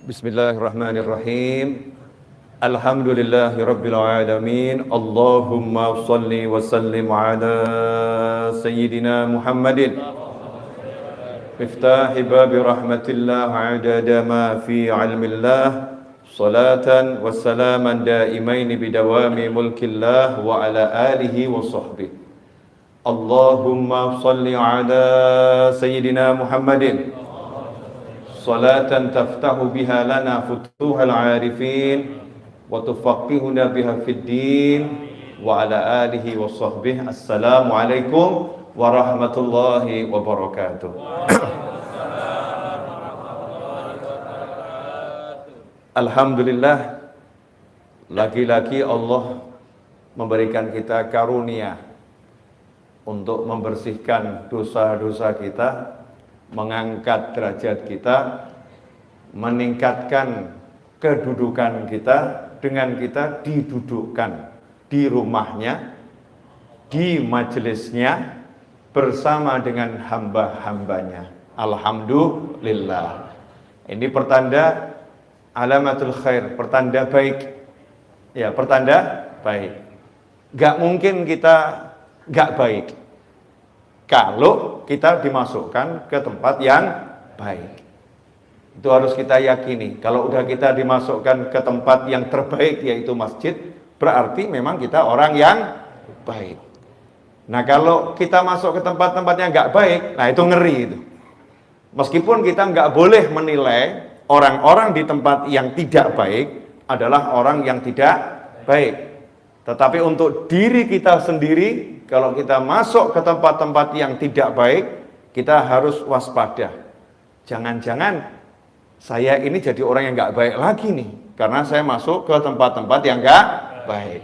Bismillahirrahmanirrahim. Alhamdulillahi rabbil alamin. Allahumma shalli wa sallim ala sayyidina Muhammadin miftahi babi rahmatillah adada ma fi ilmillah, salatan wa salaman daimaini bidawami mulkillah wa ala alihi wa sahbihi. Allahumma shalli ala sayyidina Muhammadin salatan taftahu biha lana futuhal arifin wa tufaqihuna biha fid din wa ala alihi wa sahbihi. Assalamualaikum warahmatullahi wabarakatuh. Alhamdulillah, lagi-lagi Allah memberikan kita karunia untuk membersihkan dosa-dosa kita, mengangkat derajat kita, meningkatkan kedudukan kita dengan kita didudukkan di rumahnya, di majelisnya bersama dengan hamba-hambanya. Alhamdulillah. Ini pertanda alamatul khair, pertanda baik. Ya, pertanda baik. Gak mungkin kita gak baik kalau kita dimasukkan ke tempat yang baik. Itu harus kita yakini. Kalau udah kita dimasukkan ke tempat yang terbaik, yaitu masjid, berarti memang kita orang yang baik. Nah, kalau kita masuk ke tempat-tempat yang nggak baik, nah itu ngeri itu. Meskipun kita nggak boleh menilai orang-orang di tempat yang tidak baik adalah orang yang tidak baik. Tetapi untuk diri kita sendiri, kalau kita masuk ke tempat-tempat yang tidak baik, kita harus waspada. Jangan-jangan saya ini jadi orang yang nggak baik lagi nih, karena saya masuk ke tempat-tempat yang nggak baik.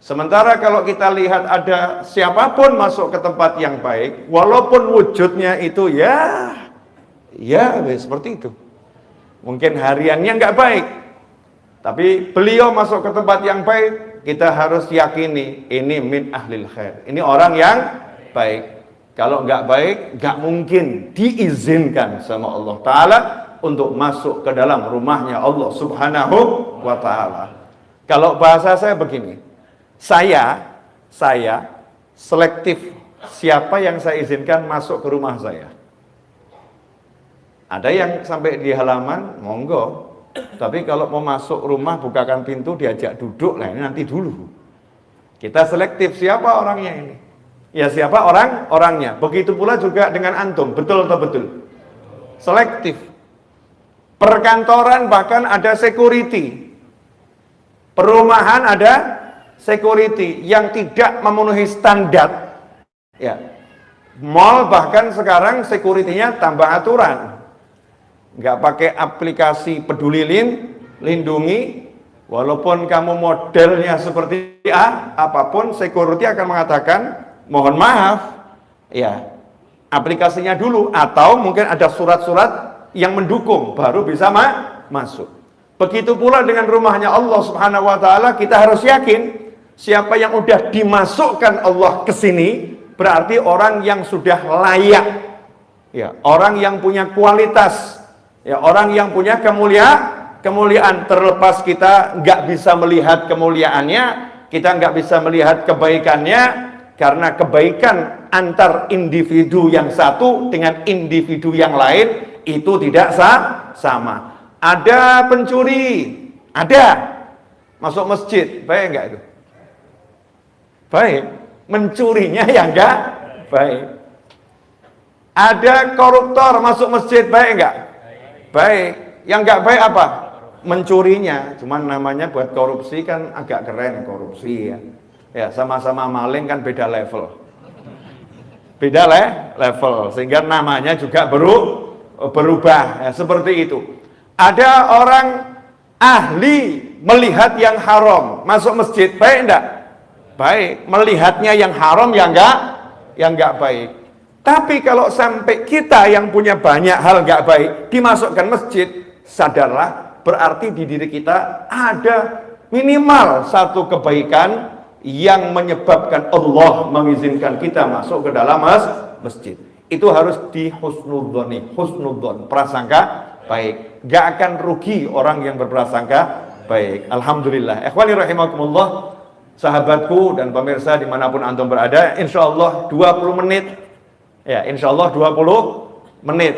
Sementara kalau kita lihat ada siapapun masuk ke tempat yang baik, walaupun wujudnya itu ya seperti itu. Mungkin hariannya nggak baik, tapi beliau masuk ke tempat yang baik, kita harus yakini ini min ahlil khair. Ini orang yang baik. Kalau nggak baik, nggak mungkin diizinkan sama Allah Ta'ala untuk masuk ke dalam rumahnya Allah Subhanahu wa Ta'ala. Kalau bahasa saya begini, saya selektif siapa yang saya izinkan masuk ke rumah saya. Ada yang sampai di halaman, monggo. Tapi kalau mau masuk rumah, bukakan pintu, diajak duduk, lah ini nanti dulu. Kita selektif siapa orangnya ini. Ya siapa orangnya. Begitu pula juga dengan antum, betul atau betul? Selektif. Perkantoran bahkan ada security. Perumahan ada security yang tidak memenuhi standar. Ya. Mall bahkan sekarang security-nya tambah aturan. Nggak pakai aplikasi peduli lindungi, walaupun kamu modelnya seperti apapun, security akan mengatakan mohon maaf, ya aplikasinya dulu, atau mungkin ada surat-surat yang mendukung baru bisa masuk. Begitu pula dengan rumahnya Allah Subhanahu wa Ta'ala, kita harus yakin siapa yang udah dimasukkan Allah ke sini berarti orang yang sudah layak, ya orang yang punya kualitas, ya orang yang punya kemuliaan. Terlepas kita nggak bisa melihat kemuliaannya, kita nggak bisa melihat kebaikannya, karena kebaikan antar individu yang satu dengan individu yang lain itu tidak sama. Ada pencuri, ada masuk masjid, baik enggak itu? Baik. Mencurinya yang enggak baik. Ada koruptor masuk masjid, baik enggak? Baik. Yang enggak baik apa? Mencurinya. Cuman namanya buat korupsi kan agak keren, korupsi ya. Ya, sama-sama maling kan beda level. Beda level, sehingga namanya juga berubah, ya, seperti itu. Ada orang ahli melihat yang haram masuk masjid, baik enggak? Baik. Melihatnya yang haram yang enggak baik. Tapi kalau sampai kita yang punya banyak hal enggak baik dimasukkan masjid, sadarlah berarti di diri kita ada minimal satu kebaikan yang menyebabkan Allah mengizinkan kita masuk ke dalam masjid. Itu harus di husnudzon, prasangka baik. Gak akan rugi orang yang berprasangka baik. Alhamdulillah. Ikhwani rahimakumullah, sahabatku dan pemirsa dimanapun antum berada, insya Allah 20 menit. Ya, insya Allah 20 menit.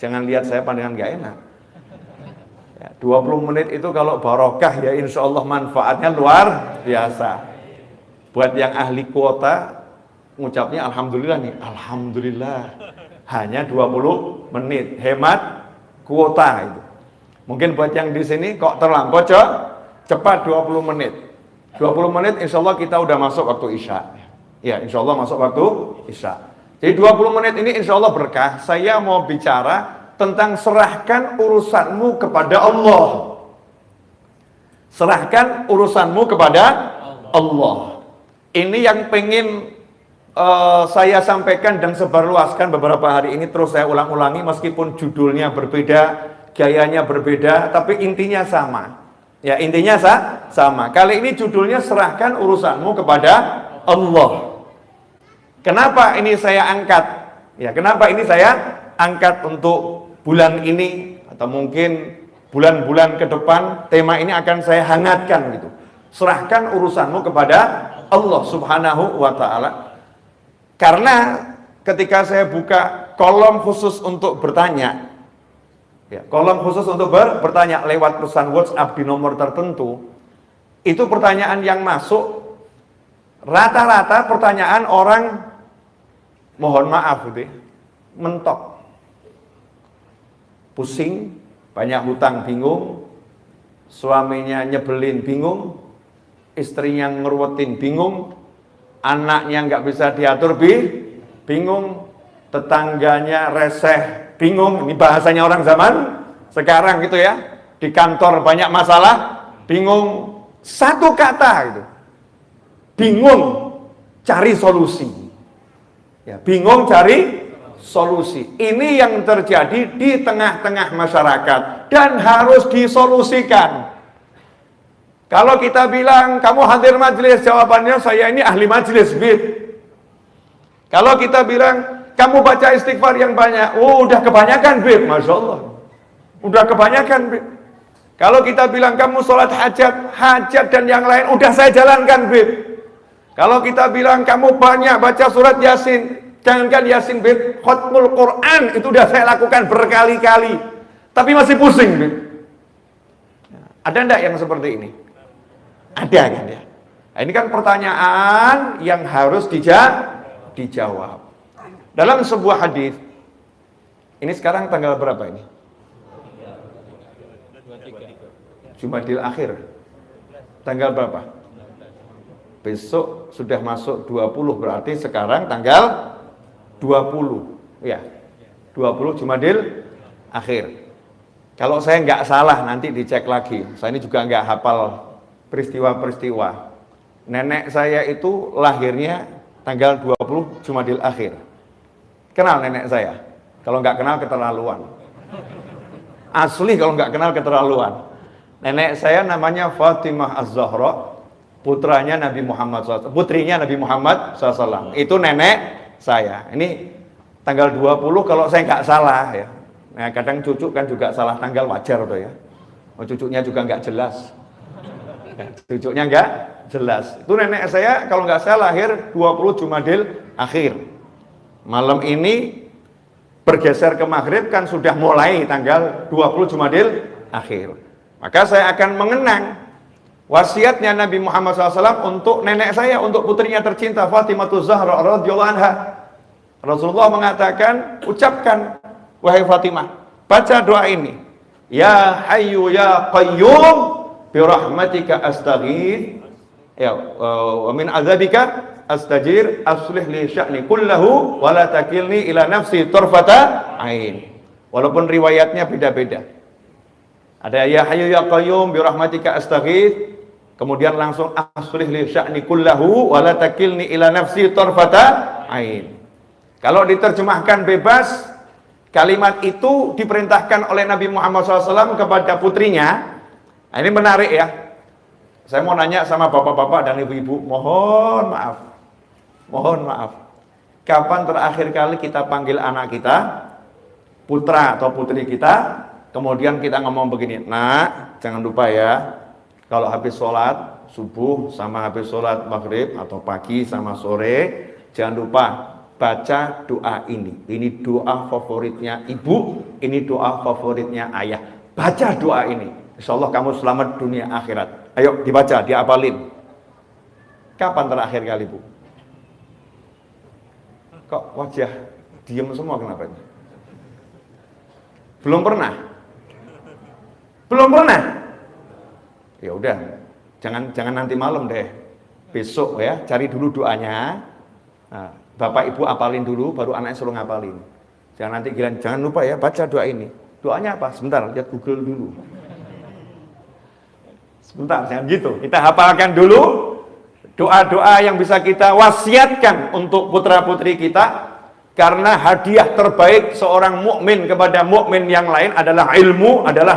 Jangan lihat saya pandangan gak enak. Ya, 20 menit itu kalau barokah ya insya Allah manfaatnya luar biasa. Buat yang ahli kuota, ngucapnya Alhamdulillah nih. Alhamdulillah. Hanya 20 menit. Hemat kuota itu. Mungkin buat yang di sini kok terlampau cepat 20 menit. 20 menit insya Allah kita udah masuk waktu Isya. Ya insya Allah masuk waktu Isya. Jadi 20 menit ini insya Allah berkah. Saya mau bicara tentang serahkan urusanmu kepada Allah. Serahkan urusanmu kepada Allah. Ini yang pengen saya sampaikan dan sebarluaskan beberapa hari ini, terus saya ulang-ulangi meskipun judulnya berbeda, gayanya berbeda, tapi intinya sama. Ya, intinya sama. Kali ini judulnya serahkan urusanmu kepada Allah. Kenapa ini saya angkat? Ya, kenapa ini saya angkat untuk bulan ini atau mungkin bulan-bulan ke depan, tema ini akan saya hangatkan gitu. Serahkan urusanmu kepada Allah Subhanahu wa taala. Karena ketika saya buka kolom khusus untuk bertanya, ya, kolom khusus untuk bertanya lewat pesan WhatsApp di nomor tertentu, itu pertanyaan yang masuk rata-rata pertanyaan orang, mohon maaf gitu, mentok, pusing, banyak hutang bingung, suaminya nyebelin bingung, istrinya ngeruwetin bingung, anaknya nggak bisa diatur bingung, tetangganya reseh bingung. Ini bahasanya orang zaman sekarang gitu ya. Di kantor banyak masalah, bingung. Satu kata gitu, bingung cari solusi. Ya, bingung cari solusi. Ini yang terjadi di tengah-tengah masyarakat dan harus disolusikan. Kalau kita bilang kamu hadir majelis, jawabannya saya ini ahli majelis, Bib. Kalau kita bilang kamu baca istighfar yang banyak, udah kebanyakan, Bib, masya Allah, udah kebanyakan, Bib. Kalau kita bilang kamu sholat hajat dan yang lain, udah saya jalankan, Bib. Kalau kita bilang kamu banyak baca surat Yasin, jangankan Yasin, Bib, khatmul Quran itu udah saya lakukan berkali-kali, tapi masih pusing, Bib. Ada enggak yang seperti ini? Ada kan ya? Nah, ini kan pertanyaan yang harus dijawab. Dalam sebuah hadis, ini sekarang tanggal berapa ini? Jumadil akhir. Tanggal berapa? Besok sudah masuk 20, berarti sekarang tanggal 20. Ya, 20 Jumadil akhir. Kalau saya nggak salah nanti dicek lagi. Saya ini juga nggak hafal peristiwa-peristiwa. Nenek saya itu lahirnya tanggal 20 Jumadil akhir. Kenal nenek saya? Kalau nggak kenal keterlaluan. Asli kalau nggak kenal keterlaluan. Nenek saya namanya Fatimah Az-Zahra, putranya Nabi Muhammad SAW, putrinya Nabi Muhammad SAW. Itu nenek saya. Ini tanggal 20 kalau saya nggak salah ya. Nah, kadang cucu kan juga salah tanggal, wajar tuh ya. Oh, cucunya juga nggak jelas. Cucunya nggak jelas. Itu nenek saya kalau nggak salah lahir 20 Jumadil akhir. Malam ini bergeser ke maghrib kan sudah mulai tanggal 20 Jumadil akhir. Maka saya akan mengenang wasiatnya Nabi Muhammad SAW untuk nenek saya, untuk putrinya tercinta Fatimah Az-Zahra radhiyallahu anha. Rasulullah mengatakan, ucapkan wahai Fatimah, baca doa ini, ya hayyu ya qayyum birahmatika astaghith, ya wa min azabika astajir, aslih li sya'ni kullahu wa la takilni ila nafsi tarfata ain. Walaupun riwayatnya beda-beda. Ada ya hayyu ya qayyum birahmatika astaghith, kemudian langsung aslih li sya'ni kullahu wa la takilni ila nafsi tarfata ain. Kalau diterjemahkan bebas, kalimat itu diperintahkan oleh Nabi Muhammad SAW kepada putrinya. Nah, ini menarik ya. Saya mau nanya sama bapak-bapak dan ibu-ibu, mohon maaf. Kapan terakhir kali kita panggil anak kita, putra atau putri kita, Kemudian kita ngomong begini, nak, jangan lupa ya, kalau habis sholat subuh sama habis sholat maghrib atau pagi sama sore, jangan lupa baca doa ini. Ini doa favoritnya ibu, ini doa favoritnya ayah. Baca doa ini, insya Allah kamu selamat dunia akhirat. Ayo dibaca, diapalin. Kapan terakhir kali bu? Kok wajah diem semua, kenapa? Belum pernah? Belum pernah? Ya udah, jangan nanti malam deh. Besok ya, cari dulu doanya. Nah, bapak ibu apalin dulu, baru anaknya suruh ngapalin. Jangan nanti giliran, jangan lupa ya baca doa ini. Doanya apa? Sebentar, lihat Google dulu. Sebentar, jangan gitu. Kita hafalkan dulu doa-doa yang bisa kita wasiatkan untuk putra-putri kita, karena hadiah terbaik seorang mukmin kepada mukmin yang lain adalah ilmu, adalah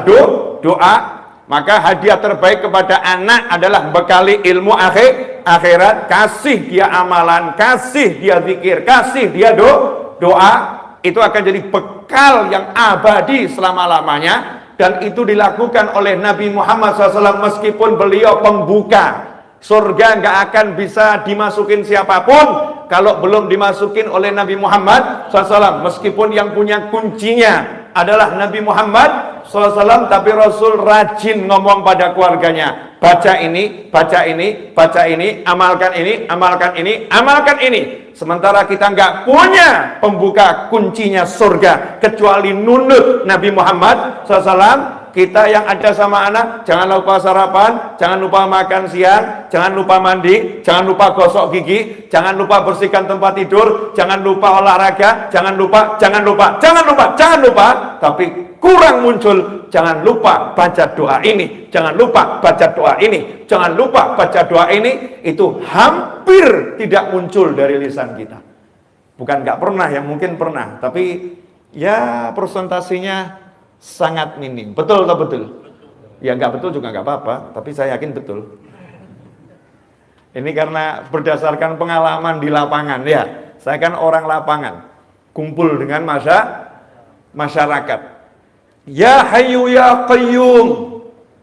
doa. Maka hadiah terbaik kepada anak adalah bekali ilmu akhirat. Kasih dia amalan, kasih dia zikir, kasih dia doa. Itu akan jadi bekal yang abadi selama-lamanya. Dan itu dilakukan oleh Nabi Muhammad SAW meskipun beliau pembuka. Surga nggak akan bisa dimasukin siapapun kalau belum dimasukin oleh Nabi Muhammad SAW. Meskipun yang punya kuncinya adalah Nabi Muhammad SAW, tapi Rasul rajin ngomong pada keluarganya, baca ini, baca ini, baca ini, amalkan ini, amalkan ini, amalkan ini. Sementara kita nggak punya pembuka kuncinya surga kecuali nunut Nabi Muhammad SAW. Kita yang ada sama anak, jangan lupa sarapan, jangan lupa makan siang, jangan lupa mandi, jangan lupa gosok gigi, jangan lupa bersihkan tempat tidur, jangan lupa olahraga, jangan lupa, jangan lupa, jangan lupa, jangan lupa. Tapi kurang muncul, jangan lupa baca doa ini, jangan lupa baca doa ini, jangan lupa baca doa ini. Itu hampir tidak muncul dari lisan kita. Bukan nggak pernah, yang mungkin pernah, tapi ya presentasinya sangat minim. Betul atau betul? Ya nggak betul juga nggak apa-apa, tapi saya yakin betul. Ini karena berdasarkan pengalaman di lapangan ya. Saya kan orang lapangan, kumpul dengan masyarakat. Ya Hayyu Ya Qayyum,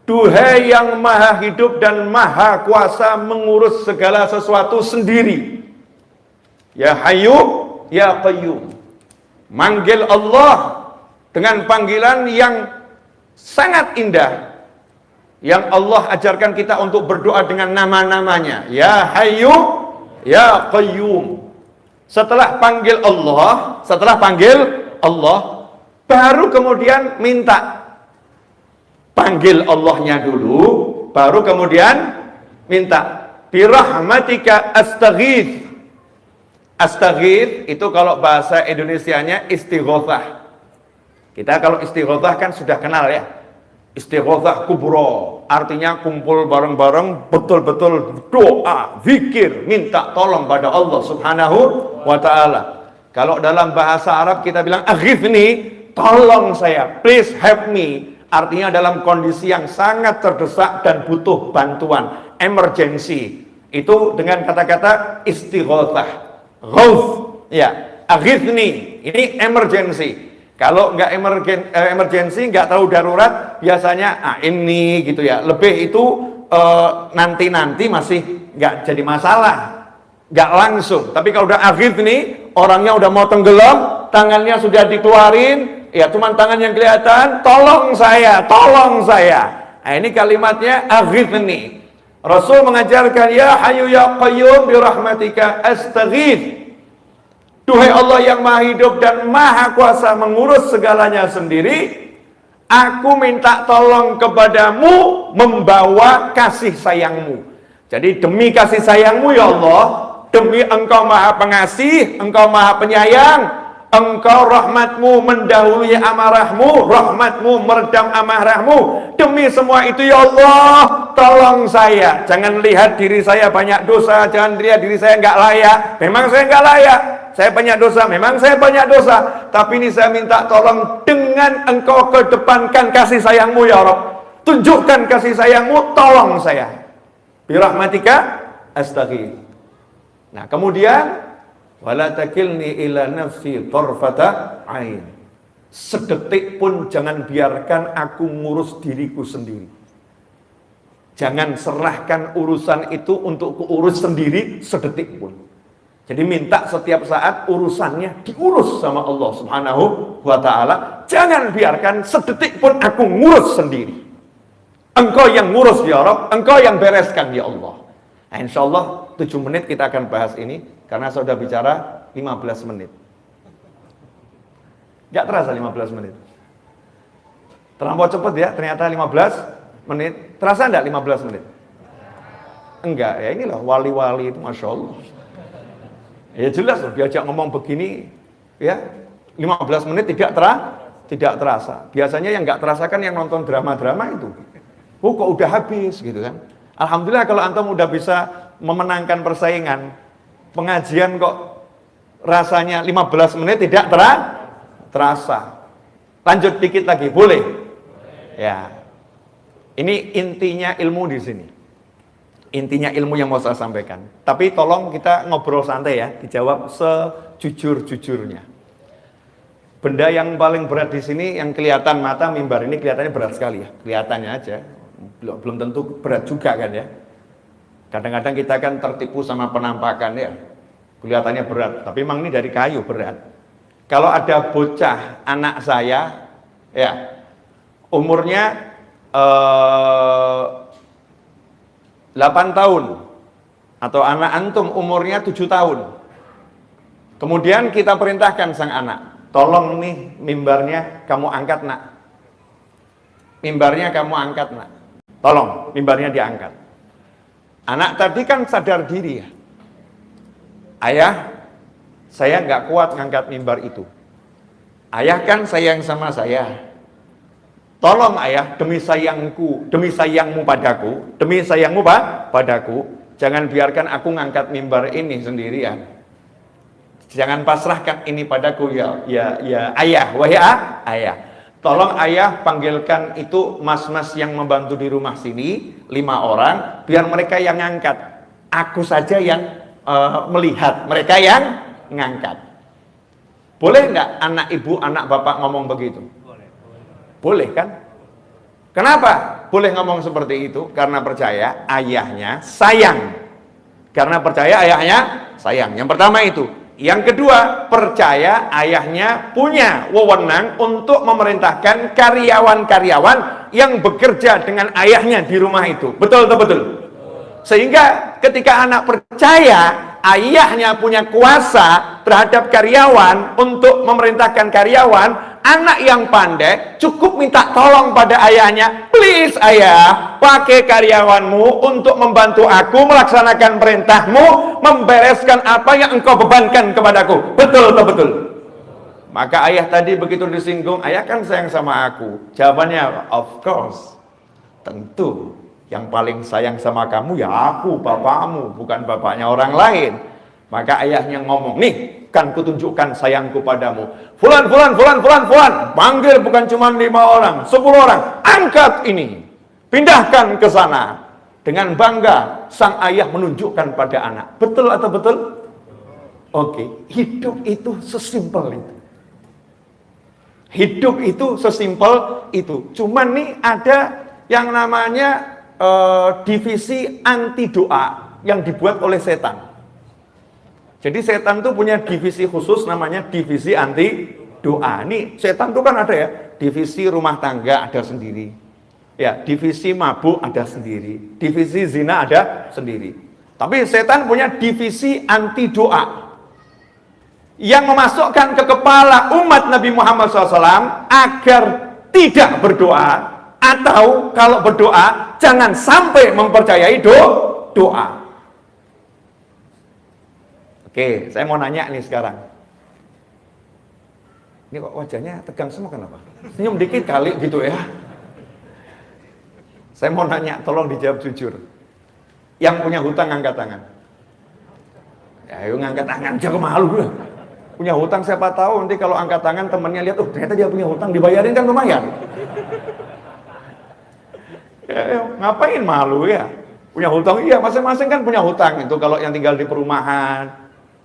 duhai yang maha hidup dan maha kuasa mengurus segala sesuatu sendiri. Ya Hayyu Ya Qayyum, manggil Allah dengan panggilan yang sangat indah, yang Allah ajarkan kita untuk berdoa dengan nama-namanya. Ya Hayyu Ya Qayyum. Setelah panggil Allah, baru kemudian minta. Panggil Allahnya dulu, baru kemudian minta. Birahmatika astaghith. Astaghith itu kalau bahasa Indonesianya istighothah. Kita kalau istighothah kan sudah kenal ya. Istighothah kubro, artinya kumpul bareng-bareng, betul-betul doa, zikir, minta tolong pada Allah Subhanahu wa ta'ala. Kalau dalam bahasa Arab kita bilang aghithni, tolong saya, please help me. Artinya dalam kondisi yang sangat terdesak dan butuh bantuan, emergency. Itu dengan kata-kata istighothah, ghauth, ya, aghithni, ini emergency. Kalau nggak emergency, nggak tahu darurat, biasanya ini gitu ya. Lebih itu nanti masih nggak jadi masalah, nggak langsung. Tapi kalau udah akhir nih, orangnya udah mau tenggelam, tangannya sudah dikeluarin, ya cuman tangan yang kelihatan, tolong saya, tolong saya. Nah, ini kalimatnya akhir nih. Rasul mengajarkan, ya Hayyu Ya Qayyum birahmatika astaghith. Duhai Allah yang maha hidup dan maha kuasa mengurus segalanya sendiri, aku minta tolong kepadamu membawa kasih sayangmu. Jadi demi kasih sayangmu ya Allah, demi engkau maha pengasih, engkau maha penyayang, engkau rahmatmu mendahului amarahmu, rahmatmu meredam amarahmu. Demi semua itu ya Allah, tolong saya. Jangan lihat diri saya banyak dosa, jangan lihat diri saya nggak layak. Memang saya nggak layak, saya banyak dosa, memang saya banyak dosa. Tapi ini saya minta tolong dengan engkau kedepankan kasih sayangmu ya Rabb. Tunjukkan kasih sayangmu, tolong saya. Birahmatika astaghith. Nah kemudian wala takilni ila nafsi tarfata ain. Sedetik pun jangan biarkan aku ngurus diriku sendiri. Jangan serahkan urusan itu untuk kuurus sendiri sedetik pun. Jadi minta setiap saat urusannya diurus sama Allah Subhanahu wa ta'ala. Jangan biarkan sedetik pun aku ngurus sendiri. Engkau yang ngurus ya Rabb, engkau yang bereskan ya Allah. Nah, insya Allah 7 menit kita akan bahas ini, karena saya sudah bicara 15 menit. Gak terasa 15 menit. Terlampau cepat ya, ternyata 15 menit. Terasa enggak 15 menit? Enggak, ya inilah wali-wali itu Masya Allah. Ya jelas loh, diajak ngomong begini, ya 15 menit tidak terasa. Biasanya yang nggak terasa kan yang nonton drama-drama itu. Oh kok udah habis gitu kan. Alhamdulillah kalau antum udah bisa memenangkan persaingan. Pengajian kok rasanya 15 menit tidak terasa. Lanjut dikit lagi, boleh? Ya. Ini intinya ilmu di sini. Intinya ilmu yang mau saya sampaikan. Tapi tolong kita ngobrol santai ya, dijawab sejujur-jujurnya. Benda yang paling berat di sini yang kelihatan mata mimbar ini kelihatannya berat sekali ya, kelihatannya aja. Belum tentu berat juga kan ya. Kadang-kadang kita kan tertipu sama penampakan ya. Kelihatannya berat, tapi memang ini dari kayu berat. Kalau ada bocah anak saya ya, umurnya 8 tahun atau anak antum umurnya 7 tahun. Kemudian kita perintahkan sang anak, tolong nih mimbarnya kamu angkat nak. Mimbarnya kamu angkat nak. Tolong mimbarnya diangkat. Anak tadi kan sadar diri ya. Ayah, saya nggak kuat ngangkat mimbar itu. Ayah kan sayang sama saya. Tolong ayah, demi sayangku, demi sayangmu padaku, demi sayangmu padaku, jangan biarkan aku ngangkat mimbar ini sendirian. Jangan pasrahkan ini padaku ya ayah, wahai ayah. Tolong ayah panggilkan itu mas-mas yang membantu di rumah sini, 5 orang, biar mereka yang ngangkat. Aku saja yang melihat, mereka yang ngangkat. Boleh nggak anak ibu, anak bapak ngomong begitu? Boleh kan? Kenapa boleh ngomong seperti itu? Karena percaya ayahnya sayang. Karena percaya ayahnya sayang. Yang pertama itu. Yang kedua, percaya ayahnya punya wewenang untuk memerintahkan karyawan-karyawan yang bekerja dengan ayahnya di rumah itu. Betul atau betul? Sehingga ketika anak percaya ayahnya punya kuasa terhadap karyawan untuk memerintahkan karyawan, anak yang pandai cukup minta tolong pada ayahnya, please ayah, pakai karyawanmu untuk membantu aku melaksanakan perintahmu, membereskan apa yang engkau bebankan kepadaku. Betul atau betul? Maka ayah tadi begitu disinggung, ayah kan sayang sama aku. Jawabannya, of course, tentu. Yang paling sayang sama kamu ya aku, bapakmu, bukan bapaknya orang lain. Maka ayahnya ngomong, nih kan kutunjukkan sayangku padamu. Fulan, panggil bukan cuma 5 orang, 10 orang, angkat ini, pindahkan ke sana. Dengan bangga sang ayah menunjukkan pada anak. Betul atau betul? Oke, hidup itu sesimpel itu. Hidup itu sesimpel itu. Cuman nih ada yang namanya divisi anti doa yang dibuat oleh setan. Jadi setan tuh punya divisi khusus namanya divisi anti doa. Nih setan tuh kan ada ya, divisi rumah tangga ada sendiri. Ya, divisi mabuk ada sendiri. Divisi zina ada sendiri. Tapi setan punya divisi anti doa. Yang memasukkan ke kepala umat Nabi Muhammad SAW agar tidak berdoa. Atau kalau berdoa jangan sampai mempercayai doa. Oke, saya mau nanya nih sekarang. Ini kok wajahnya tegang semua kenapa? Senyum dikit kali gitu ya. Saya mau nanya, tolong dijawab jujur. Yang punya hutang angkat tangan. Ya, ayo ngangkat tangan, jangan malu gue. Punya hutang siapa tahu nanti kalau angkat tangan temennya lihat, ternyata dia punya hutang, dibayarin kan lumayan. Ya, ngapain malu ya? Punya hutang, iya masing-masing kan punya hutang. Itu kalau yang tinggal di perumahan,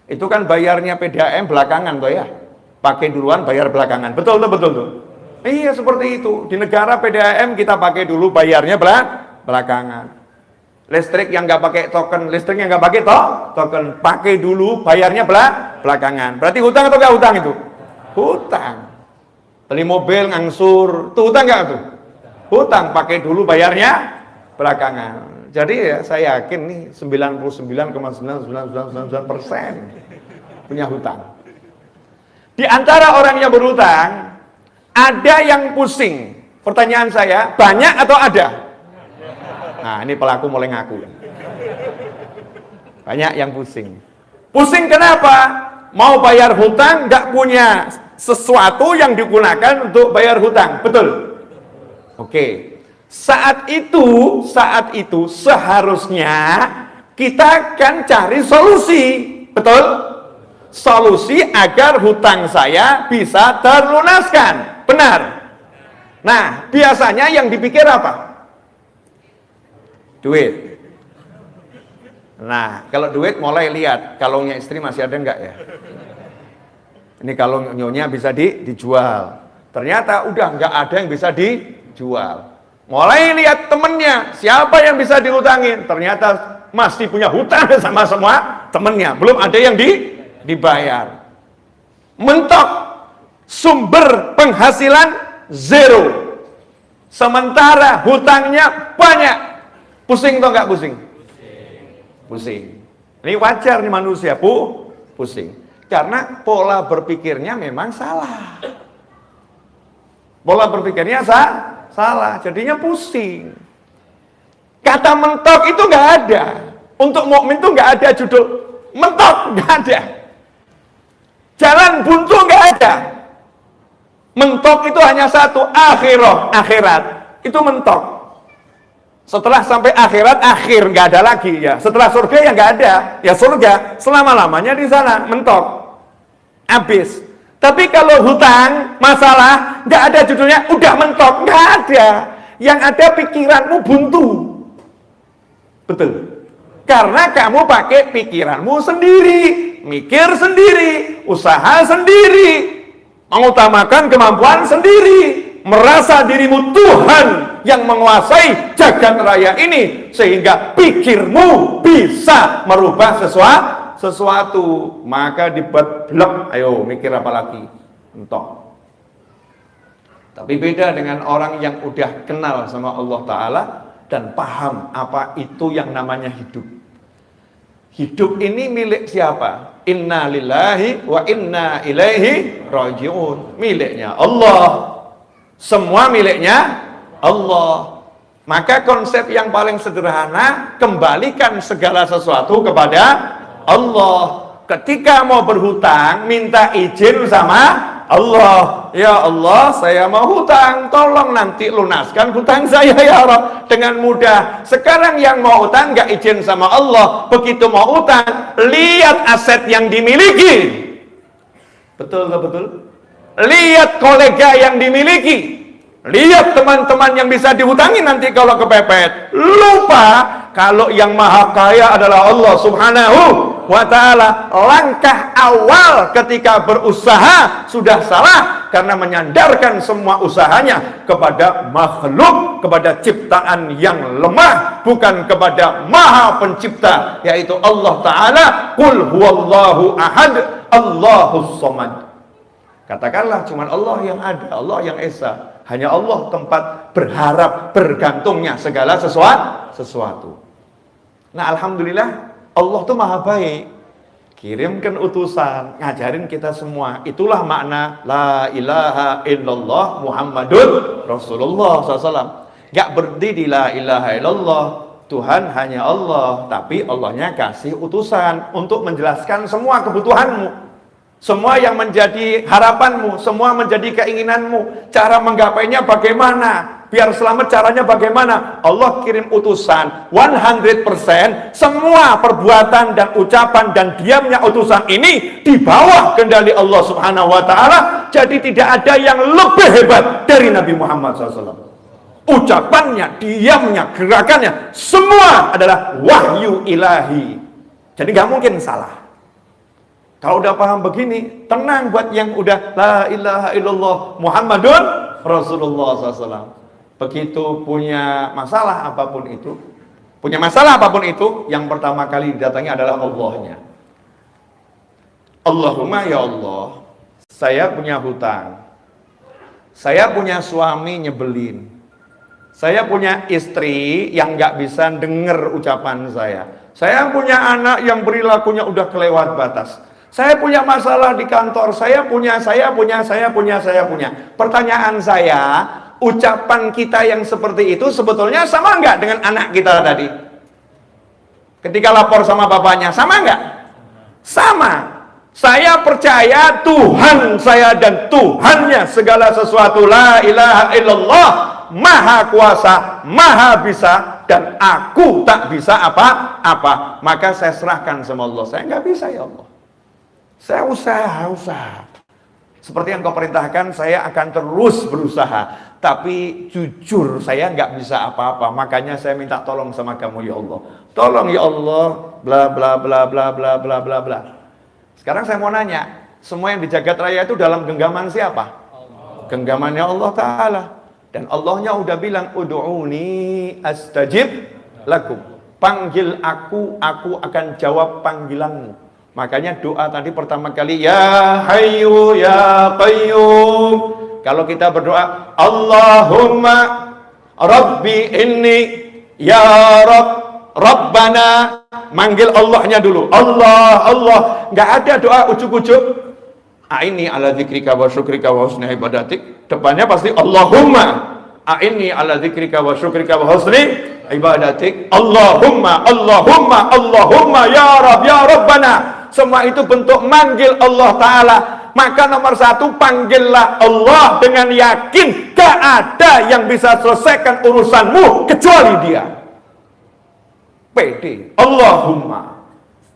itu kan bayarnya PDAM belakangan toh ya. pakai duluan, bayar belakangan. Betul tuh, betul tuh. Iya seperti itu. Di negara PDAM kita pakai dulu, bayarnya belakangan. Listrik yang nggak pakai token, listrik yang nggak pakai token, pakai dulu, bayarnya belakangan. Berarti hutang atau nggak hutang itu? Hutang. Beli mobil ngangsur, tuh hutang nggak tuh? Hutang, pakai dulu, bayarnya belakangan. Jadi ya saya yakin nih 99,99999% punya hutang. Di antara orang yang berhutang, ada yang pusing. Pertanyaan saya, banyak atau ada? Nah, ini pelaku mulai ngaku. Banyak yang pusing. Pusing kenapa? Mau bayar hutang, nggak punya sesuatu yang digunakan untuk bayar hutang. Betul? Oke. Saat itu seharusnya kita kan cari solusi. Betul? Solusi agar hutang saya bisa terlunaskan. Benar? Nah, biasanya yang dipikir apa? Duit. Nah, kalau duit mulai lihat kalungnya istri masih ada enggak ya? Ini kalung nyonya bisa dijual. Ternyata udah enggak ada yang bisa dijual. Mulai lihat temennya, siapa yang bisa dihutangin? Ternyata masih punya hutang sama semua temennya, belum ada yang dibayar. Mentok, sumber penghasilan zero. Sementara hutangnya banyak. Pusing atau enggak pusing? Pusing. Ini wajar nih manusia, pusing. Karena pola berpikirnya memang salah. Pola berpikirnya salah, jadinya pusing. Kata mentok itu nggak ada. Untuk mukmin itu nggak ada judul mentok, nggak ada. Jalan buntu nggak ada. Mentok itu hanya satu, akhirat. Itu mentok. Setelah sampai akhirat, akhir nggak ada lagi ya. Setelah surga ya nggak ada, ya surga selama-lamanya di sana, mentok, habis. Tapi kalau hutang, masalah, nggak ada judulnya, udah mentok, nggak ada. Yang ada pikiranmu buntu. Betul. Karena kamu pakai pikiranmu sendiri, mikir sendiri, usaha sendiri, mengutamakan kemampuan sendiri, merasa dirimu Tuhan yang menguasai jagat raya ini, sehingga pikirmu bisa merubah sesuatu, maka dibuat blok. Ayo mikir apa lagi? Entok. Tapi beda dengan orang yang udah kenal sama Allah Ta'ala dan paham apa itu yang namanya hidup. Hidup ini milik siapa? Inna lillahi wa inna ilaihi raji'un. Miliknya Allah. Semua miliknya Allah. Maka konsep yang paling sederhana, kembalikan segala sesuatu kepada Allah. Ketika mau berhutang, minta izin sama Allah. Ya Allah, saya mau hutang, tolong nanti lunaskan hutang saya ya Allah. Dengan mudah. Sekarang yang mau hutang nggak izin sama Allah, begitu mau hutang, lihat aset yang dimiliki. Betul nggak betul? Lihat kolega yang dimiliki. Lihat teman-teman yang bisa dihutangi nanti kalau kepepet. Lupa kalau yang maha kaya adalah Allah Subhanahu wa ta'ala. Langkah awal ketika berusaha sudah salah karena menyandarkan semua usahanya kepada makhluk, kepada ciptaan yang lemah, bukan kepada maha pencipta, yaitu Allah Ta'ala. Qul huwallahu ahad, Allahus samad. Katakanlah cuman Allah yang ada, Allah yang esa. Hanya Allah tempat berharap, bergantungnya segala sesuatu. Nah, alhamdulillah Allah tuh maha baik. Kirimkan utusan, ngajarin kita semua. Itulah makna la ilaha illallah Muhammadur Rasulullah SAW. Gak berhenti di la ilaha illallah, Tuhan hanya Allah, tapi Allahnya kasih utusan untuk menjelaskan semua kebutuhanmu. Semua yang menjadi harapanmu, semua menjadi keinginanmu, cara menggapainya bagaimana, biar selamat caranya bagaimana. Allah kirim utusan 100%, semua perbuatan dan ucapan dan diamnya utusan ini di bawah kendali Allah Subhanahu wa ta'ala. Jadi tidak ada yang lebih hebat dari Nabi Muhammad SAW. Ucapannya, diamnya, gerakannya, semua adalah wahyu ilahi. Jadi nggak mungkin salah. Kalau udah paham begini, tenang buat yang udah la ilaha illallah Muhammadun Rasulullah SAW. Begitu punya masalah apapun itu, yang pertama kali didatangi adalah Allahnya. Allahumma ya Allah, saya punya hutang, saya punya suami nyebelin, saya punya istri yang nggak bisa denger ucapan saya punya anak yang perilakunya udah kelewat batas, saya punya masalah di kantor, saya punya. Pertanyaan saya, ucapan kita yang seperti itu sebetulnya sama nggak dengan anak kita tadi? Ketika lapor sama bapaknya, sama nggak? Sama. Saya percaya Tuhan saya dan Tuhannya segala sesuatu, la ilaha illallah, maha kuasa, maha bisa, dan aku tak bisa apa-apa. Maka saya serahkan sama Allah. Saya nggak bisa ya Allah, saya usaha. Seperti yang kau perintahkan, saya akan terus berusaha. Tapi jujur saya nggak bisa apa-apa. Makanya saya minta tolong sama kamu ya Allah. Tolong ya Allah, bla bla bla bla bla bla bla bla. Sekarang saya mau nanya, semua yang di jagat raya itu dalam genggaman siapa? Allah. Genggamannya Allah Ta'ala. Dan Allahnya udah bilang, Udu'uni astajib lakum. Panggil aku akan jawab panggilanmu. Makanya doa tadi pertama kali, Ya Hayyu Ya Qayyum. Kalau kita berdoa, Allahumma Rabbi inni Ya Rabbana, manggil Allahnya dulu. Allah. Nggak ada doa ujuk-ujuk. A'inni ala dzikrika wa syukrika wa husni ibadatik. Depannya pasti Allahumma. A'inni ala dzikrika wa syukrika wa husni ibadatik. Allahumma ya Rabb ya Rabbana. Semua itu bentuk manggil Allah Ta'ala. Maka nomor satu, panggillah Allah dengan yakin. Gak ada yang bisa selesaikan urusanmu kecuali Dia. PD, Allahumma.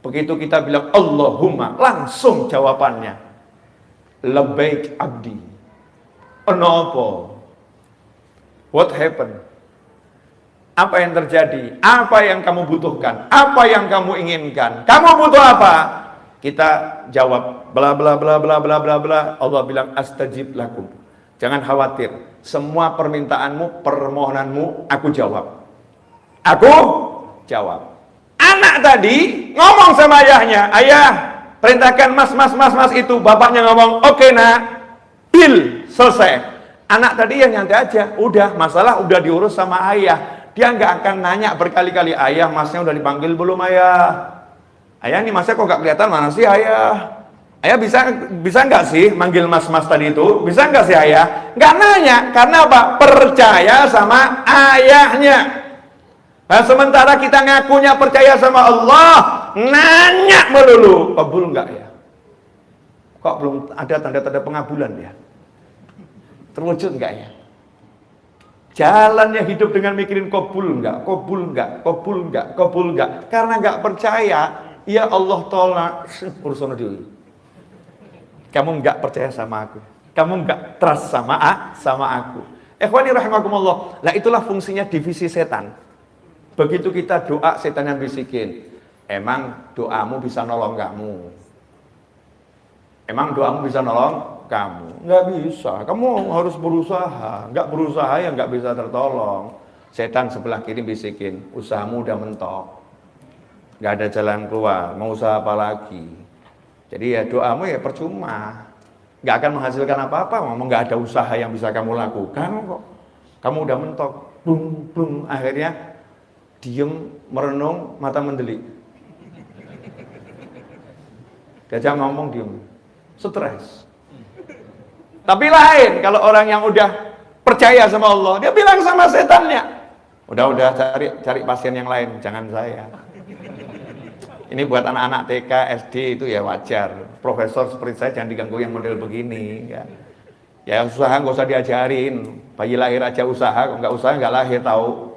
Begitu kita bilang Allahumma, langsung jawabannya, Labbaik abdi. Kenapa? What happened? Apa yang terjadi? Apa yang kamu butuhkan? Apa yang kamu inginkan? Kamu butuh apa? Kita jawab bla bla bla bla bla bla bla. Allah bilang astajib lakum. Jangan khawatir. Semua permintaanmu, permohonanmu aku jawab. Aku jawab. Anak tadi ngomong sama ayahnya, ayah perintahkan mas itu. Bapaknya ngomong, oke nak, deal, selesai. Anak tadi yang nyantai aja, udah masalah udah diurus sama ayah. Dia nggak akan nanya berkali-kali, ayah masnya udah dipanggil belum ayah? Ayah nih masnya kok nggak kelihatan, mana sih ayah? Ayah bisa nggak sih manggil mas tadi itu? Bisa nggak sih ayah? Nggak nanya, karena apa? Percaya sama ayahnya. Nah, sementara kita ngakunya percaya sama Allah, nanya melulu, kabul enggak ya? Kok belum ada tanda-tanda pengabulan ya? Terwujud enggak ya? Jalannya hidup dengan mikirin kabul enggak? Karena enggak percaya, ya Allah tolak urusan dulu. Kamu enggak percaya sama aku. Kamu enggak trust sama aku. Ikhwani rahimakumullah. Lah itulah fungsinya divisi setan. Begitu kita doa, setan yang bisikin, emang doamu bisa nolong kamu? Emang doamu bisa nolong kamu? Nggak bisa, kamu harus berusaha. Nggak berusaha ya nggak bisa tertolong. Setan sebelah kiri bisikin, usahamu udah mentok, nggak ada jalan keluar, mau usaha apa lagi? Jadi ya doamu ya percuma, nggak akan menghasilkan apa-apa. Ngomong nggak ada usaha yang bisa kamu lakukan kok. Kamu udah mentok, bung, akhirnya diem, merenung, mata mendelik. Diajak ngomong diem, stres. Tapi lain kalau orang yang udah percaya sama Allah, dia bilang sama setannya, udah cari pasien yang lain, jangan saya. Ini buat anak-anak TK, SD itu ya wajar. Profesor seperti saya jangan diganggu yang model begini. Ya usaha nggak usah diajarin. Bayi lahir aja usaha, kok nggak usaha nggak lahir tahu.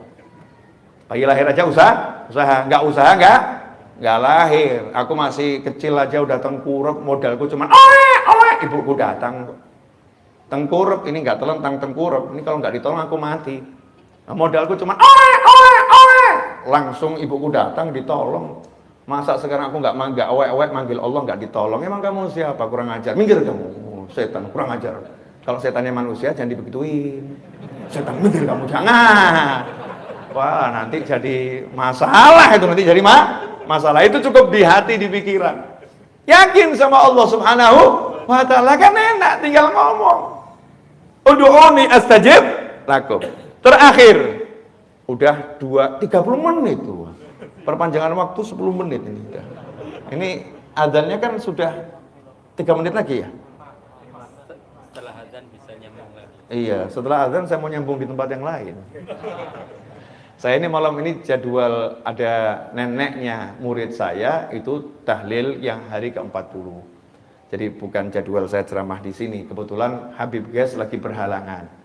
Bayi lahir aja usaha, nggak lahir. Aku masih kecil aja udah tengkurap, modalku cuman oleh ibuku datang. Tengkurap ini nggak telentang tengkurap, ini kalau nggak ditolong aku mati. Nah, modalku cuman oleh, langsung ibuku datang ditolong. Masa sekarang aku nggak awet-awet manggil Allah nggak ditolong? Emang kamu siapa? Kurang ajar. Minggir kamu, setan kurang ajar. Kalau setannya manusia jangan dibegituin. Setan minggir kamu, jangan. Wah, nanti jadi masalah itu, nanti jadi masalah. Itu cukup di hati, di pikiran. Yakin sama Allah Subhanahu wa ta'ala, kan enak tinggal ngomong. Ud'uni astajib lakum. Terakhir, udah 30 menit tuh. Perpanjangan waktu 10 menit ini. Ini adzannya kan sudah 3 menit lagi ya? Setelah adzan bisa nyambung lagi. Iya, setelah adzan saya mau nyambung di tempat yang lain. Saya ini malam ini jadwal ada neneknya murid saya itu tahlil yang hari ke-40. Jadi bukan jadwal saya ceramah di sini. Kebetulan Habib Gas lagi berhalangan.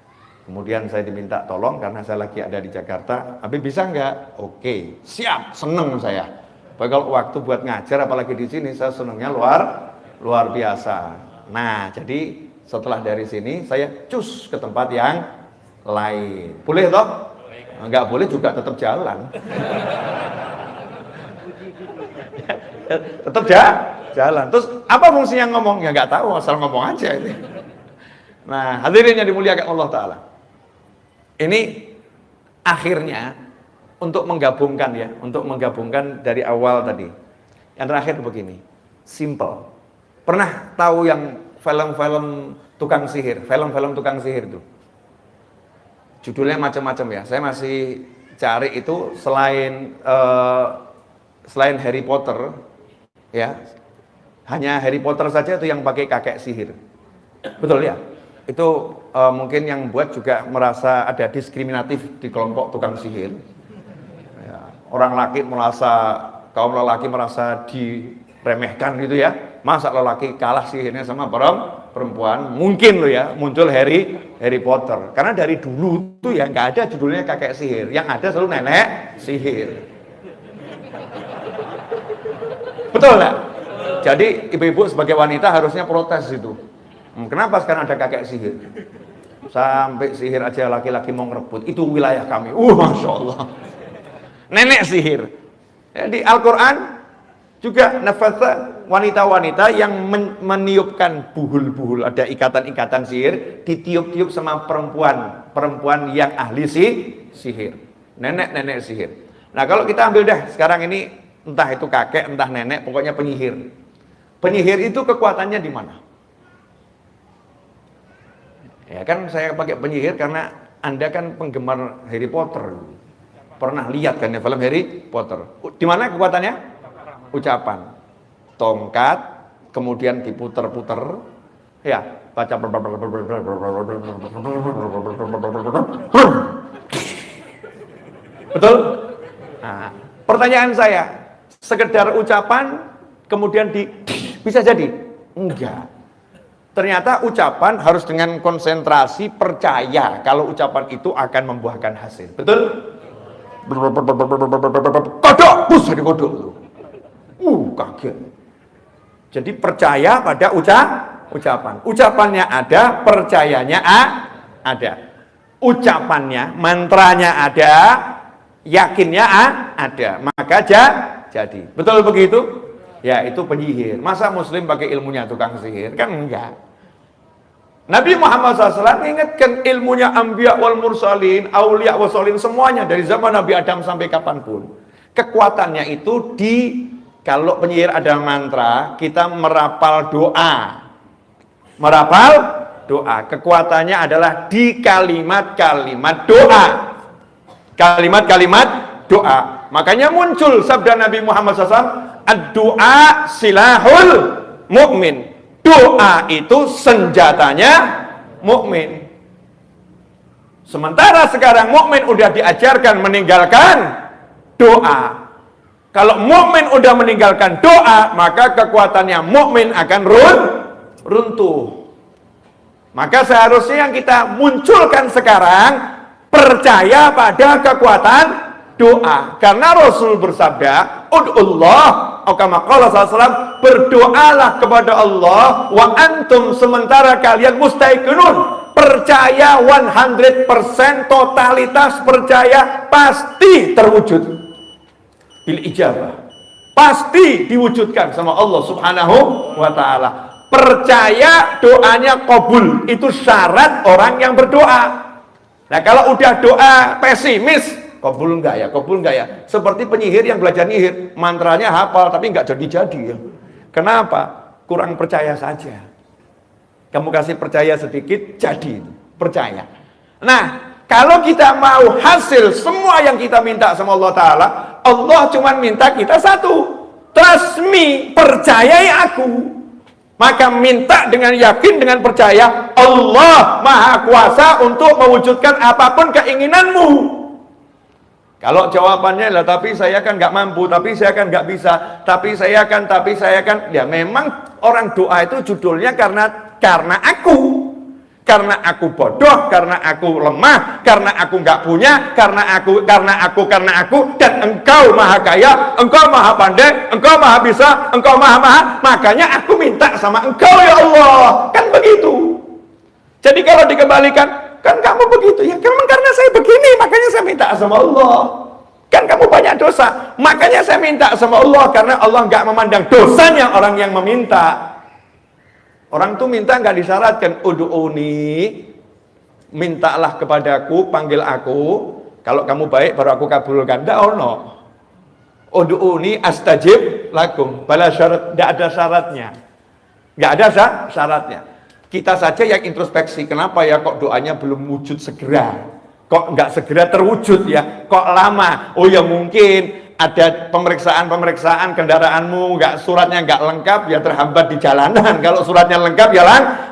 Kemudian saya diminta tolong karena saya lagi ada di Jakarta. Habib bisa nggak? Oke, siap, seneng saya. Tapi kalau waktu buat ngajar apalagi di sini saya senengnya luar biasa. Nah, jadi setelah dari sini saya cus ke tempat yang lain. Boleh toh? Nggak boleh juga tetap jalan. Tetap jalan. Terus apa fungsinya ngomong? Ya nggak tahu, asal ngomong aja ini. Nah, hadirin yang dimuliakan Allah Ta'ala. Ini akhirnya untuk menggabungkan ya, untuk menggabungkan dari awal tadi. Yang terakhir begini, simple. Pernah tahu yang film-film tukang sihir, film-film tukang sihir itu? Judulnya macam-macam ya. Saya masih cari itu selain Harry Potter, ya. Hanya Harry Potter saja itu yang pakai kakek sihir. Betul ya? Itu mungkin yang buat juga merasa ada diskriminatif di kelompok tukang sihir. Ya, kaum lelaki merasa diremehkan gitu ya. Masa lelaki kalah sihirnya sama perempuan? Mungkin loh ya, muncul Harry Potter. Karena dari dulu tuh ya nggak ada judulnya kakek sihir, yang ada selalu nenek sihir. Betul nggak? Jadi ibu-ibu sebagai wanita harusnya protes itu. Kenapa sekarang ada kakek sihir? Sampai sihir aja laki-laki mau ngerebut. Itu wilayah kami. Masya Allah. Nenek sihir. Di Al-Quran juga nafasa wanita-wanita yang meniupkan buhul-buhul. Ada ikatan-ikatan sihir. Ditiup-tiup sama perempuan yang ahli sihir. Nenek-nenek sihir. Nah kalau kita ambil dah sekarang ini, entah itu kakek, entah nenek, pokoknya penyihir. Penyihir itu kekuatannya di mana? Ya kan saya pakai penyihir karena Anda kan penggemar Harry Potter. Pernah lihat kan ya film Harry Potter. Di mana kekuatannya? Ucapan. Tongkat, kemudian diputer-puter. Ya, baca. Betul? Nah, pertanyaan saya, sekedar ucapan kemudian bisa jadi? Enggak. Ternyata ucapan harus dengan konsentrasi, percaya kalau ucapan itu akan membuahkan hasil. Betul? Kodok, bus jadi kodok. Kaget. Jadi percaya pada ucapan. Ucapannya ada, percayanya ada. Ucapannya, mantranya ada, yakinnya ada. Maka jadi. Betul begitu? Ya, itu penyihir. Masa muslim pakai ilmunya tukang sihir? Kan enggak. Nabi Muhammad SAW mengingatkan ilmunya anbiya wal mursalin, aulia wal solin, semuanya dari zaman Nabi Adam sampai kapanpun. Kekuatannya itu kalau penyihir ada mantra, kita merapal doa. Merapal doa. Kekuatannya adalah di kalimat-kalimat doa. Kalimat-kalimat doa. Makanya muncul sabda Nabi Muhammad SAW, ad-doa silahul mu'min. Doa itu senjatanya mukmin. Sementara sekarang mukmin udah diajarkan meninggalkan doa. Kalau mukmin udah meninggalkan doa, maka kekuatannya mukmin akan runtuh. Maka seharusnya yang kita munculkan sekarang percaya pada kekuatan doa. Karena Rasul bersabda, ud'ullah, kama qala sallallahu, berdoalah kepada Allah wa antum, sementara kalian mustaiqinun, percaya 100%, totalitas percaya pasti terwujud bil ijabah. pasti diwujudkan sama Allah Subhanahu wa ta'ala. Percaya doanya kabul, itu syarat orang yang berdoa. Nah kalau udah doa pesimis, kabul enggak ya, kabul enggak ya. Seperti penyihir yang belajar nyihir, mantranya hafal tapi enggak jadi-jadi ya. Kenapa? Kurang percaya saja. Kamu kasih percaya sedikit, jadi percaya. Nah, kalau kita mau hasil semua yang kita minta sama Allah Ta'ala, Allah cuma minta kita satu, trust me, percayai aku. Maka minta dengan yakin, dengan percaya, Allah Maha Kuasa untuk mewujudkan apapun keinginanmu. Kalau jawabannya lah, tapi saya kan nggak mampu, tapi saya kan nggak bisa, tapi saya kan, ya memang orang doa itu judulnya karena aku bodoh, karena aku lemah, karena aku nggak punya, karena aku, dan engkau maha kaya, engkau maha pandai, engkau maha bisa, engkau maha, makanya aku minta sama engkau ya Allah, kan begitu. Jadi kalau dikembalikan, kan kamu begitu, ya karena saya begini, makanya saya minta sama Allah. Kan kamu banyak dosa, makanya saya minta sama Allah, karena Allah nggak memandang dosanya orang yang meminta. Orang tuh minta nggak disyaratkan, ud'uni, mintalah kepadaku, panggil aku, kalau kamu baik baru aku kabulkan. Nggak ono. Ud'uni astajib lakum, bala syarat, nggak ada syaratnya. Nggak ada syaratnya. Kita saja yang introspeksi, kenapa ya kok doanya belum wujud segera? Kok nggak segera terwujud ya? Kok lama? Oh ya mungkin ada pemeriksaan kendaraanmu, suratnya nggak lengkap ya terhambat di jalanan. Kalau suratnya lengkap ya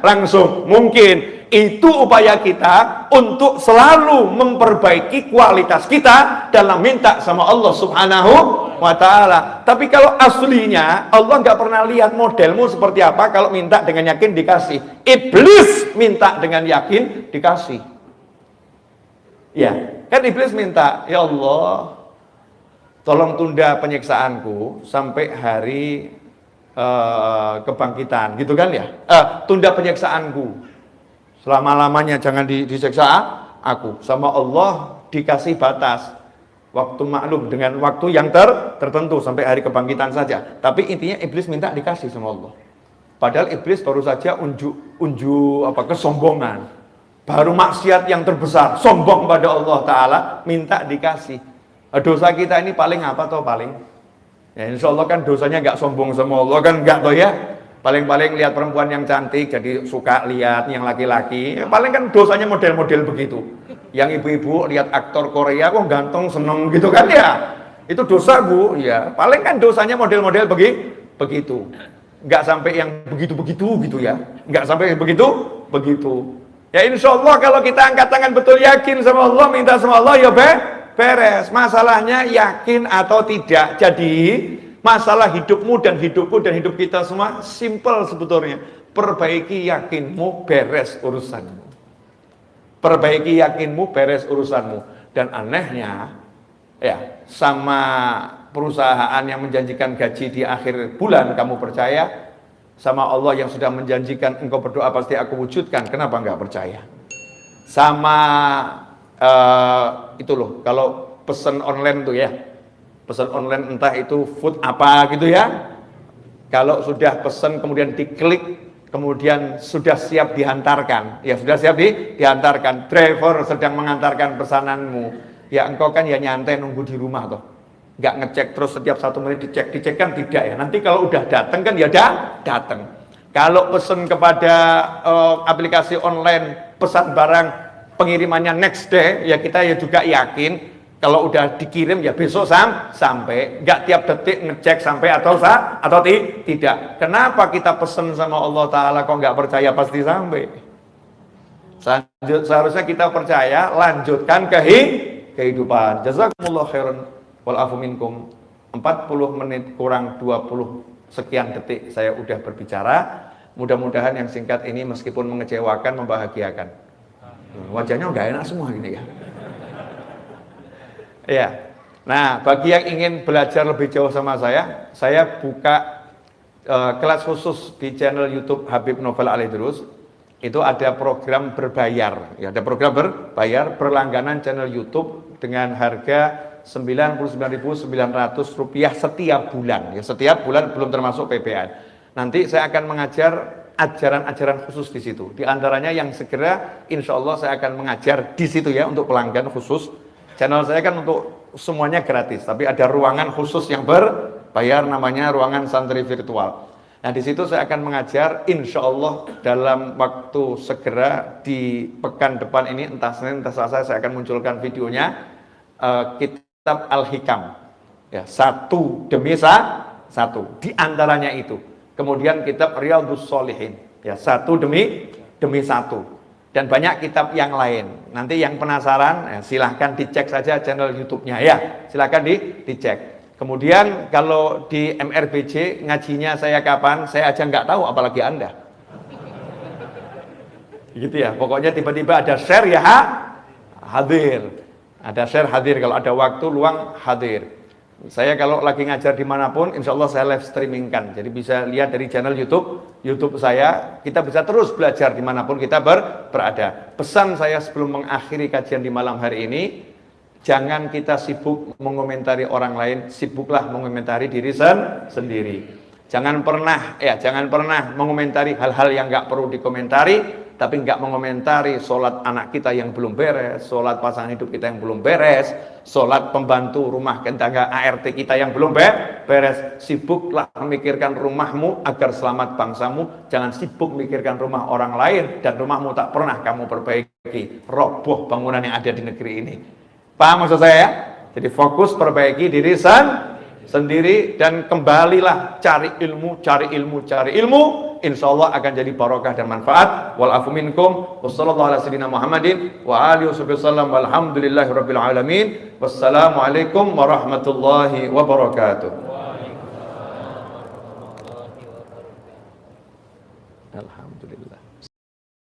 langsung. Mungkin itu upaya kita untuk selalu memperbaiki kualitas kita dalam minta sama Allah Subhanahu wa ta'ala. Tapi kalau aslinya Allah nggak pernah lihat modelmu seperti apa. Kalau minta dengan yakin dikasih. Iblis minta dengan yakin dikasih. Ya, kan iblis minta, ya Allah, tolong tunda penyiksaanku sampai hari kebangkitan, gitu kan ya? Tunda penyiksaanku selama-lamanya, jangan disiksa aku. Sama Allah dikasih batas waktu maklum dengan waktu yang tertentu sampai hari kebangkitan saja. Tapi intinya iblis minta dikasih sama Allah. Padahal iblis baru saja unjuk kesombongan. Baru maksiat yang terbesar, sombong pada Allah Ta'ala, minta dikasih. Dosa kita ini paling apa toh paling? Ya insya Allah kan dosanya nggak sombong sama Allah kan, nggak toh ya. Paling-paling lihat perempuan yang cantik jadi suka lihat yang laki-laki. Ya, paling kan dosanya model-model begitu. Yang ibu-ibu lihat aktor Korea kok ganteng seneng gitu kan ya. Itu dosa bu, ya. Paling kan dosanya model-model begitu. Nggak sampai yang begitu-begitu gitu ya. Nggak sampai begitu. Ya insya Allah kalau kita angkat tangan betul yakin sama Allah, minta sama Allah ya beres. Masalahnya yakin atau tidak. Jadi masalah hidupmu dan hidupku dan hidup kita semua simple sebetulnya. Perbaiki yakinmu, beres urusanmu. Perbaiki yakinmu, beres urusanmu. Dan anehnya ya, sama perusahaan yang menjanjikan gaji di akhir bulan kamu percaya, sama Allah yang sudah menjanjikan engkau berdoa pasti aku wujudkan, kenapa enggak percaya? Sama itu loh, kalau pesan online tuh ya, pesan online entah itu food apa gitu ya, kalau sudah pesan kemudian diklik, kemudian sudah siap dihantarkan, ya sudah siap dihantarkan, driver sedang mengantarkan pesananmu, ya engkau kan ya nyantai nunggu di rumah toh. Nggak ngecek terus setiap 1 menit dicek kan tidak ya. Nanti kalau udah datang kan ya datang. Kalau pesan kepada aplikasi online pesan barang pengirimannya next day, ya kita ya juga yakin kalau udah dikirim ya besok sampai. Nggak tiap detik ngecek sampai atau tidak. Kenapa kita pesan sama Allah Ta'ala kok nggak percaya pasti sampai? Seharusnya kita percaya, lanjutkan kehidupan. Jazakumullah khairan. Walafu minkum. 40 menit kurang 20 sekian detik saya udah berbicara. Mudah-mudahan yang singkat ini meskipun mengecewakan, membahagiakan. Wajahnya nggak enak semua gini ya. Ya. Nah, bagi yang ingin belajar lebih jauh sama saya buka kelas khusus di channel YouTube Habib Novel Alidrus. Itu ada program berbayar. Ya, ada program berbayar berlangganan channel YouTube dengan harga Rp99.900 setiap bulan. Ya, setiap bulan belum termasuk PPN. Nanti saya akan mengajar ajaran-ajaran khusus di situ. Di antaranya yang segera insya Allah saya akan mengajar di situ ya untuk pelanggan khusus. Channel saya kan untuk semuanya gratis, tapi ada ruangan khusus yang berbayar namanya ruangan santri virtual. Nah di situ saya akan mengajar insya Allah dalam waktu segera di pekan depan ini, entah Senin entah Selasa saya akan munculkan videonya, kitab Al-Hikam ya, satu demi satu di antaranya itu. Kemudian kitab Riyadhus Shalihin ya, satu demi satu, dan banyak kitab yang lain. Nanti yang penasaran ya, silahkan dicek saja channel YouTube-nya ya, silahkan dicek. Kemudian kalau di MRBJ ngajinya saya kapan, saya aja nggak tahu apalagi Anda. Gitu ya, pokoknya tiba-tiba ada share ya hadir. Ada share hadir, kalau ada waktu luang hadir. Saya kalau lagi ngajar dimanapun, insya Allah saya live streamingkan. Jadi bisa lihat dari channel YouTube saya. Kita bisa terus belajar dimanapun kita berada. Pesan saya sebelum mengakhiri kajian di malam hari ini, jangan kita sibuk mengomentari orang lain, sibuklah mengomentari diri sendiri. Jangan pernah mengomentari hal-hal yang nggak perlu dikomentari. Tapi nggak mengomentari sholat anak kita yang belum beres, sholat pasangan hidup kita yang belum beres, sholat pembantu rumah tangga ART kita yang belum beres. Sibuklah memikirkan rumahmu agar selamat bangsamu. Jangan sibuk memikirkan rumah orang lain dan rumahmu tak pernah kamu perbaiki. Roboh bangunan yang ada di negeri ini. Paham maksud saya ya? Jadi fokus perbaiki diri sendiri dan kembalilah cari ilmu. Insya Allah akan jadi barokah dan manfaat. Wal afu minkum. Wassallallahu ala sayyidina Muhammadin wa alihi wasallam. Walhamdulillahi rabbil alamin. Wassalamualaikum warahmatullahi wabarakatuh.